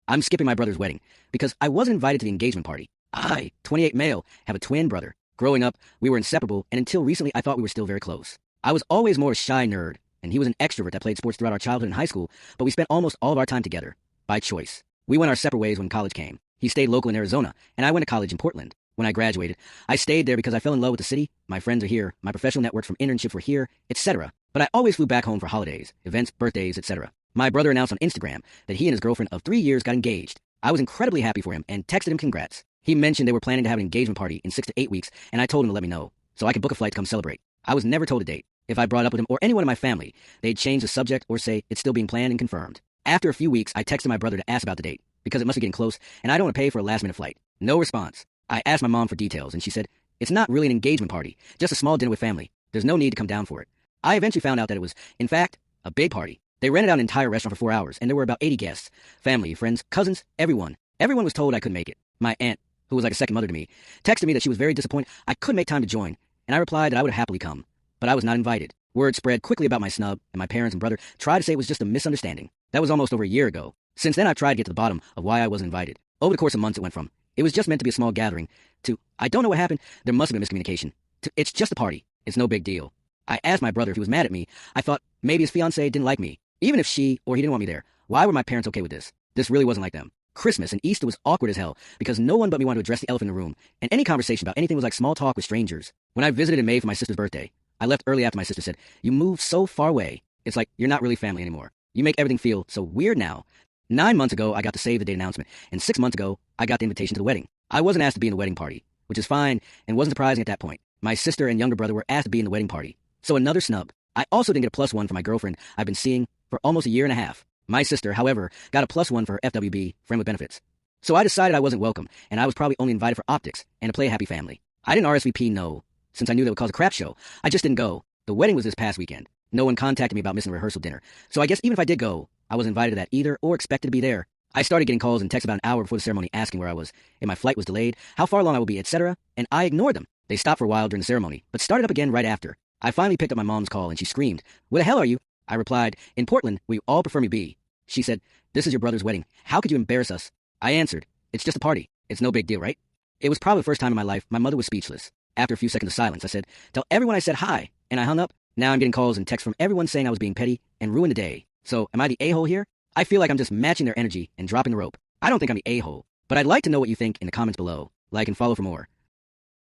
I'm skipping my brother's wedding because I wasn't invited to the engagement party. I, 28 male, have a twin brother. Growing up, we were inseparable, and until recently, I thought we were still very close. I was always more a shy nerd, and he was an extrovert that played sports throughout our childhood and high school, but we spent almost all of our time together, by choice. We went our separate ways when college came. He stayed local in Arizona, and I went to college in Portland. When I graduated, I stayed there because I fell in love with the city, my friends are here, my professional networks from internships were here, etc. But I always flew back home for holidays, events, birthdays, etc. My brother announced on Instagram that he and his girlfriend of 3 years got engaged. I was incredibly happy for him and texted him congrats. He mentioned they were planning to have an engagement party in 6 to 8 weeks, and I told him to let me know, so I could book a flight to come celebrate. I was never told a date. If I brought up with him or anyone in my family, they'd change the subject or say it's still being planned and confirmed. After a few weeks, I texted my brother to ask about the date, because it must be getting close, and I don't want to pay for a last-minute flight. No response. I asked my mom for details, and she said, it's not really an engagement party, just a small dinner with family. There's no need to come down for it. I eventually found out that it was, in fact, a big party. They rented out an entire restaurant for 4 hours, and there were about 80 guests. Family, friends, cousins, everyone. Everyone was told I couldn't make it. My aunt, who was like a second mother to me, texted me that she was very disappointed I couldn't make time to join, and I replied that I would have happily come. But I was not invited. Word spread quickly about my snub, and my parents and brother tried to say it was just a misunderstanding. That was almost over a year ago. Since then, I've tried to get to the bottom of why I wasn't invited. Over the course of months, it went from, it was just meant to be a small gathering, to, I don't know what happened, there must have been miscommunication, to, it's just a party, it's no big deal. I asked my brother if he was mad at me. I thought maybe his fiancée didn't like me. Even if she or he didn't want me there, why were my parents okay with this? This really wasn't like them. Christmas and Easter was awkward as hell because no one but me wanted to address the elephant in the room, and any conversation about anything was like small talk with strangers. When I visited in May for my sister's birthday, I left early after my sister said, you moved so far away. It's like you're not really family anymore. You make everything feel so weird now. 9 months ago, I got the save the date announcement, and 6 months ago, I got the invitation to the wedding. I wasn't asked to be in the wedding party, which is fine and wasn't surprising at that point. My sister and younger brother were asked to be in the wedding party. So another snub. I also didn't get a +1 for my girlfriend I've been seeing for almost a year and a half. My sister, however, got a +1 for her FWB, friend with benefits. So I decided I wasn't welcome, and I was probably only invited for optics and to play a happy family. I didn't RSVP, no, since I knew that would cause a crap show. I just didn't go. The wedding was this past weekend. No one contacted me about missing a rehearsal dinner, so I guess even if I did go, I wasn't invited to that either or expected to be there. I started getting calls and texts about an hour before the ceremony asking where I was, if my flight was delayed, how far along I would be, etc., and I ignored them. They stopped for a while during the ceremony, but started up again right after. I finally picked up my mom's call, and she screamed, where the hell are you? I replied, in Portland, where you all prefer me to be. She said, this is your brother's wedding. How could you embarrass us? I answered, it's just a party. It's no big deal, right? It was probably the first time in my life my mother was speechless. After a few seconds of silence, I said, tell everyone I said hi, and I hung up. Now I'm getting calls and texts from everyone saying I was being petty and ruined the day. So, am I the a-hole here? I feel like I'm just matching their energy and dropping the rope. I don't think I'm the a-hole, but I'd like to know what you think in the comments below. Like and follow for more.